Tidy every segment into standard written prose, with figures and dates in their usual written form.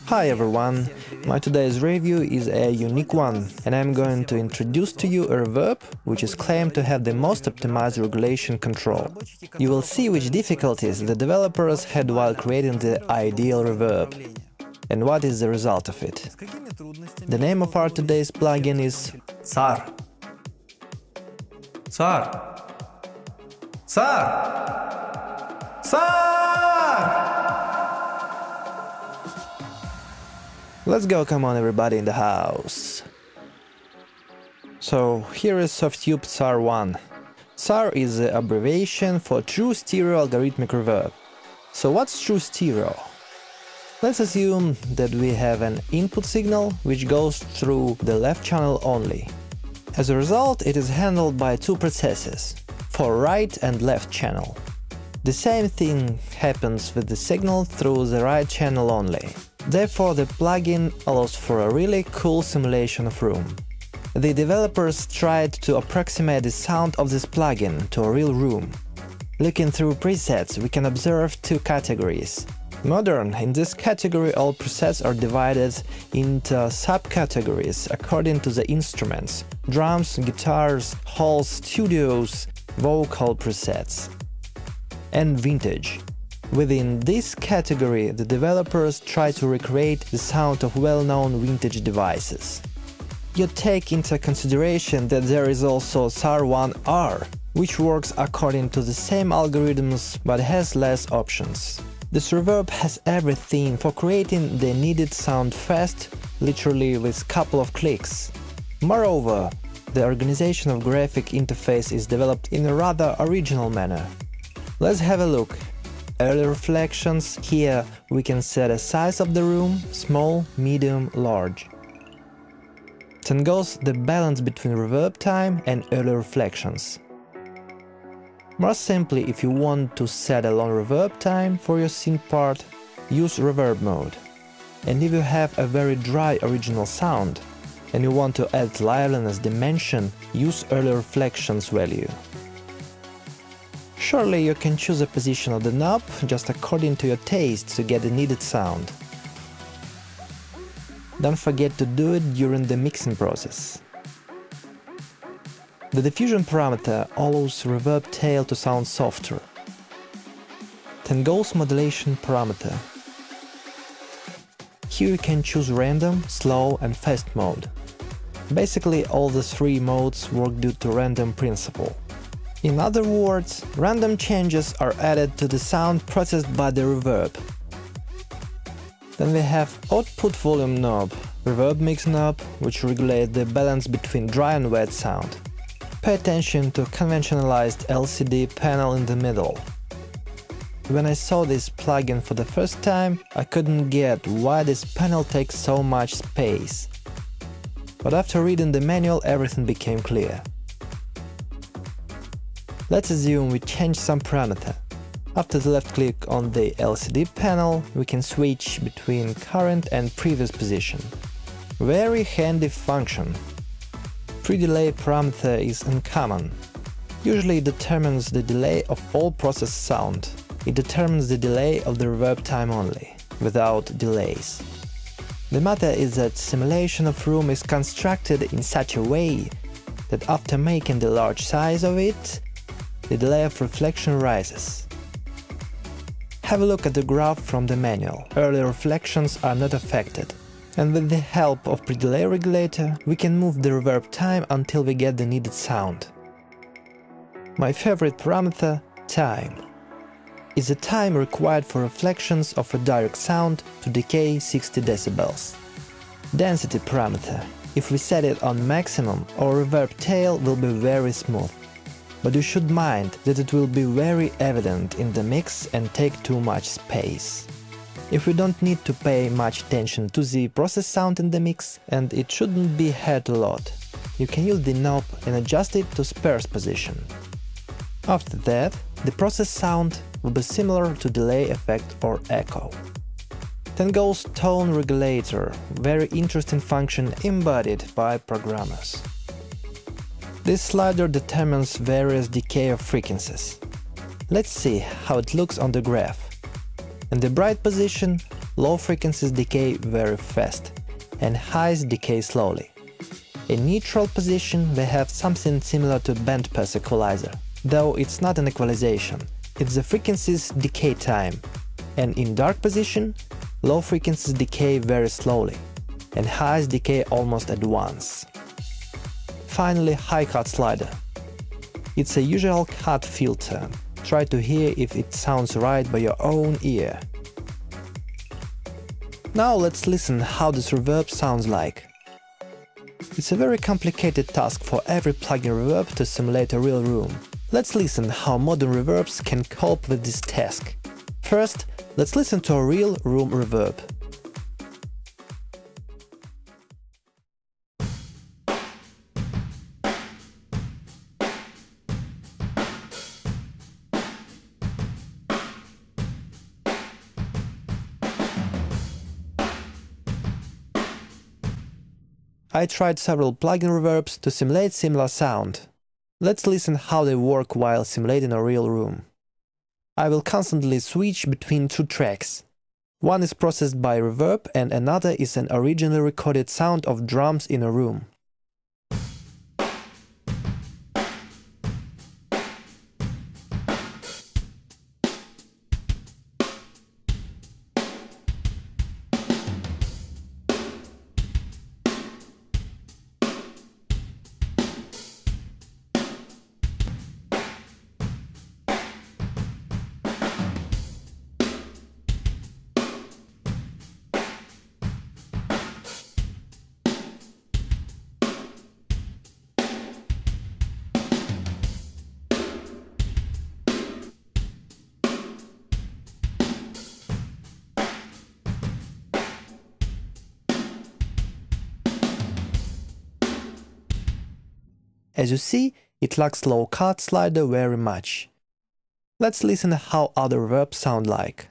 Hi everyone! My today's review is a unique one, and I'm going to introduce to you a reverb which is claimed to have the most optimized regulation control. You will see which difficulties the developers had while creating the ideal reverb, and what is the result of it. The name of our today's plugin is TSAR. TSAR! TSAR! TSAR! Let's go, come on everybody in the house. So here is Softube TSAR 1. TSAR is the abbreviation for True Stereo Algorithmic Reverb. So what's True Stereo? Let's assume that we have an input signal which goes through the left channel only. As a result, it is handled by two processes, for right and left channel. The same thing happens with the signal through the right channel only. Therefore, the plugin allows for a really cool simulation of room. The developers tried to approximate the sound of this plugin to a real room. Looking through presets, we can observe two categories. Modern, in this category all presets are divided into subcategories according to the instruments: drums, guitars, halls, studios, vocal presets. And vintage. Within this category, the developers try to recreate the sound of well-known vintage devices. You take into consideration that there is also TSAR 1R, which works according to the same algorithms but has less options. This reverb has everything for creating the needed sound fast, literally with couple of clicks. Moreover, the organization of graphic interface is developed in a rather original manner. Let's have a look. Early reflections. Here we can set a size of the room: small, medium, large. Then goes the balance between reverb time and early reflections. More simply, if you want to set a long reverb time for your scene part, use reverb mode. And if you have a very dry original sound and you want to add liveliness dimension, use early reflections value. Surely you can choose a position of the knob just according to your taste to get the needed sound. Don't forget to do it during the mixing process. The diffusion parameter allows reverb tail to sound softer. Then goes modulation parameter. Here you can choose random, slow and fast mode. Basically all the three modes work due to random principle. In other words, random changes are added to the sound processed by the reverb. Then we have output volume knob, reverb mix knob, which regulates the balance between dry and wet sound. Pay attention to conventionalized LCD panel in the middle. When I saw this plugin for the first time, I couldn't get why this panel takes so much space. But after reading the manual, everything became clear. Let's assume we change some parameter. After the left click on the LCD panel, we can switch between current and previous position. Very handy function. Pre-delay parameter is uncommon. Usually it determines the delay of all processed sound. It determines the delay of the reverb time only, without delays. The matter is that simulation of room is constructed in such a way that after making the large size of it, the delay of reflection rises. Have a look at the graph from the manual. Early reflections are not affected. And with the help of pre-delay regulator, we can move the reverb time until we get the needed sound. My favorite parameter, time, is the time required for reflections of a direct sound to decay 60 decibels. Density parameter. If we set it on maximum, our reverb tail will be very smooth. But you should mind that it will be very evident in the mix and take too much space. If we don't need to pay much attention to the process sound in the mix, and it shouldn't be heard a lot, you can use the knob and adjust it to sparse position. After that, the process sound will be similar to delay effect or echo. Then goes tone regulator, very interesting function embodied by programmers. This slider determines various decay of frequencies. Let's see how it looks on the graph. In the bright position, low frequencies decay very fast, and highs decay slowly. In neutral position, we have something similar to bandpass equalizer, though it's not an equalization, it's the frequencies decay time. And in dark position, low frequencies decay very slowly, and highs decay almost at once. Finally, high cut slider. It's a usual cut filter. Try to hear if it sounds right by your own ear. Now let's listen how this reverb sounds like. It's a very complicated task for every plugin reverb to simulate a real room. Let's listen how modern reverbs can cope with this task. First, let's listen to a real room reverb. I tried several plugin reverbs to simulate similar sound. Let's listen how they work while simulating a real room. I will constantly switch between two tracks. One is processed by reverb and another is an originally recorded sound of drums in a room. As you see, it lacks low cut slider very much. Let's listen how other reverbs sound like.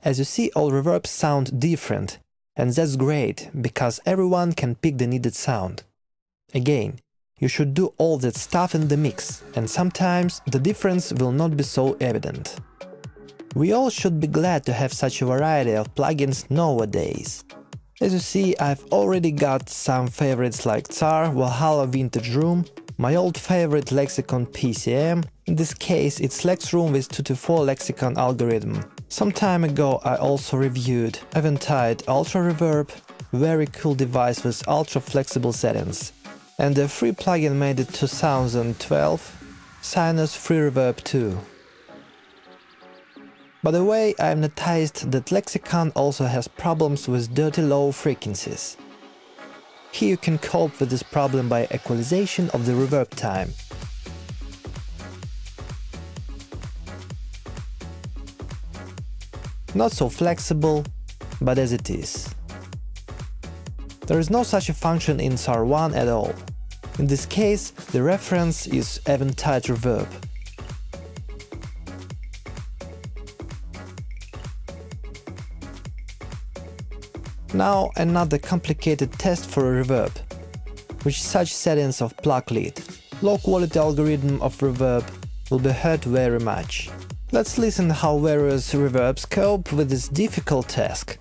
As you see, all reverbs sound different, and that's great, because everyone can pick the needed sound. Again, you should do all that stuff in the mix, and sometimes the difference will not be so evident. We all should be glad to have such a variety of plugins nowadays. As you see, I've already got some favorites like TSAR, Valhalla Vintage Room, my old favorite Lexicon PCM, in this case it's Lex Room with 2-4 Lexicon algorithm. Some time ago I also reviewed Eventide Ultra Reverb, very cool device with ultra flexible settings. And the free plugin made it 2012, Sinus Free Reverb 2. By the way, I've noticed that Lexicon also has problems with dirty low frequencies. Here you can cope with this problem by equalization of the reverb time. Not so flexible, but as it is. There is no such a function in TSAR 1 at all. In this case, the reference is Eventide Reverb. Now another complicated test for a reverb. With such settings of plug lead, low quality algorithm of reverb will be heard very much. Let's listen how various reverbs cope with this difficult task.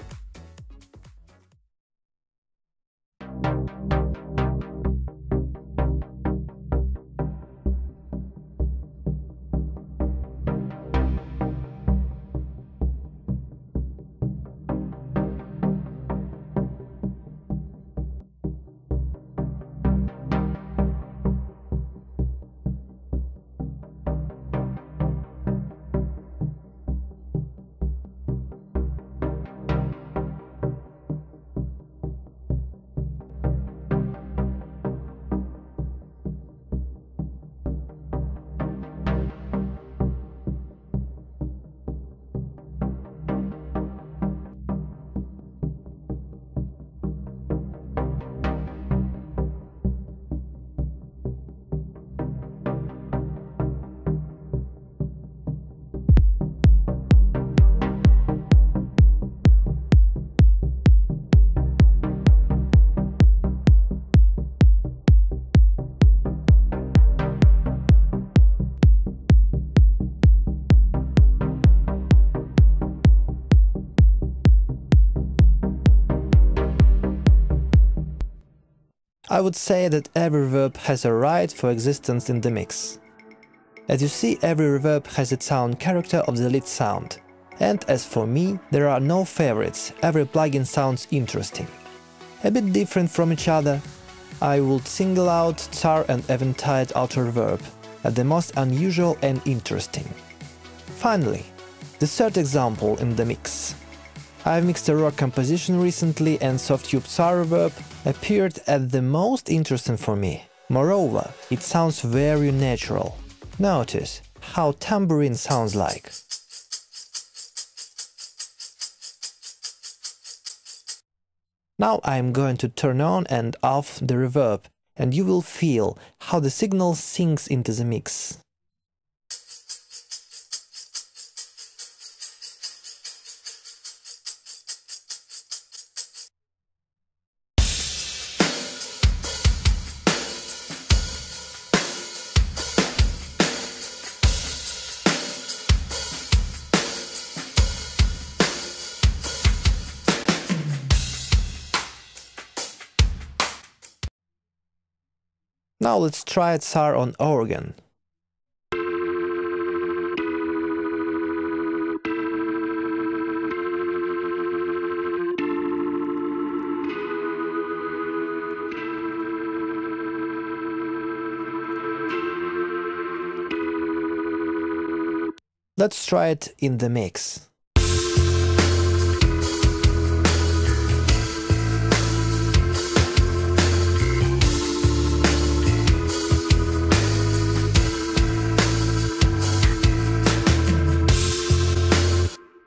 I would say that every reverb has a right for existence in the mix. As you see, every reverb has its own character of the lead sound. And as for me, there are no favorites, every plugin sounds interesting. A bit different from each other, I would single out TSAR and Eventide Auto Reverb as the most unusual and interesting. Finally, the third example in the mix. I've mixed a rock composition recently and Softube TSAR reverb appeared as the most interesting for me. Moreover, it sounds very natural. Notice how tambourine sounds like. Now I'm going to turn on and off the reverb and you will feel how the signal sinks into the mix. Now let's try TSAR on organ. Let's try it in the mix.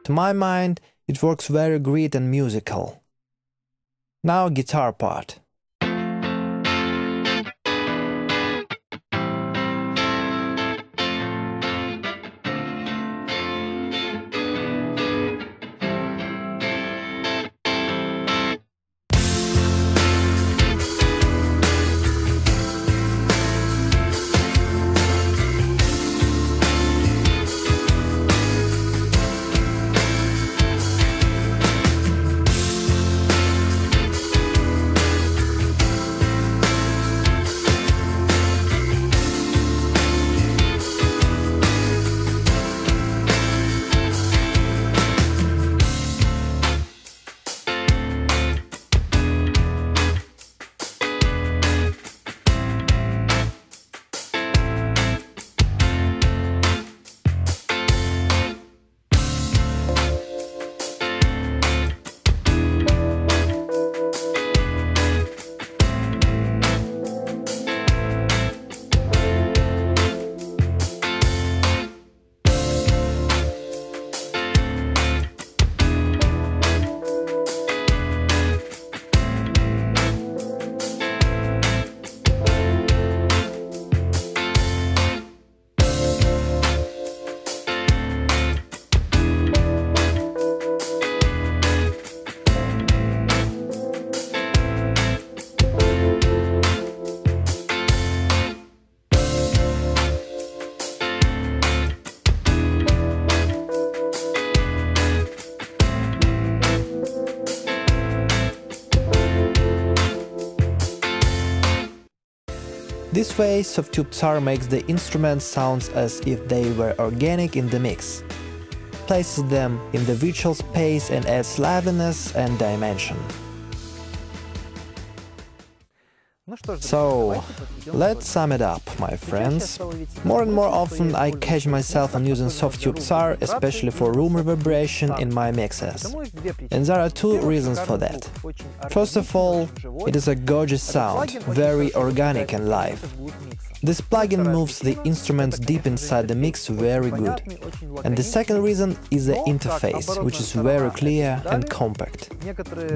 To my mind, it works very great and musical. Now guitar part. This way, Softube TSAR makes the instruments sound as if they were organic in the mix, places them in the virtual space and adds liveliness and dimension. So, let's sum it up, my friends. More and more often I catch myself on using Softube TSAR, especially for room reverberation in my mixes. And there are two reasons for that. First of all, it is a gorgeous sound, very organic and live. This plugin moves the instruments deep inside the mix very good. And the second reason is the interface, which is very clear and compact.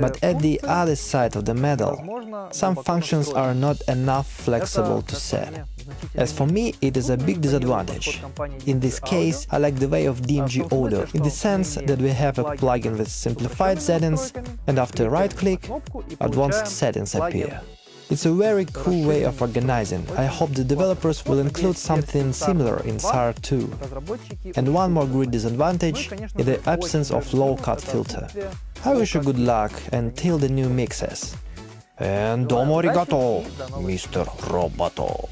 But at the other side of the medal, some functions are not enough flexible to set. As for me, it is a big disadvantage. In this case, I like the way of DMG audio, in the sense that we have a plugin with simplified settings, and after right-click, advanced settings appear. It's a very cool way of organizing. I hope the developers will include something similar in TSAR too. And one more great disadvantage is the absence of low-cut filter. I wish you good luck until the new mixes. And domo arigato, Mr. Roboto.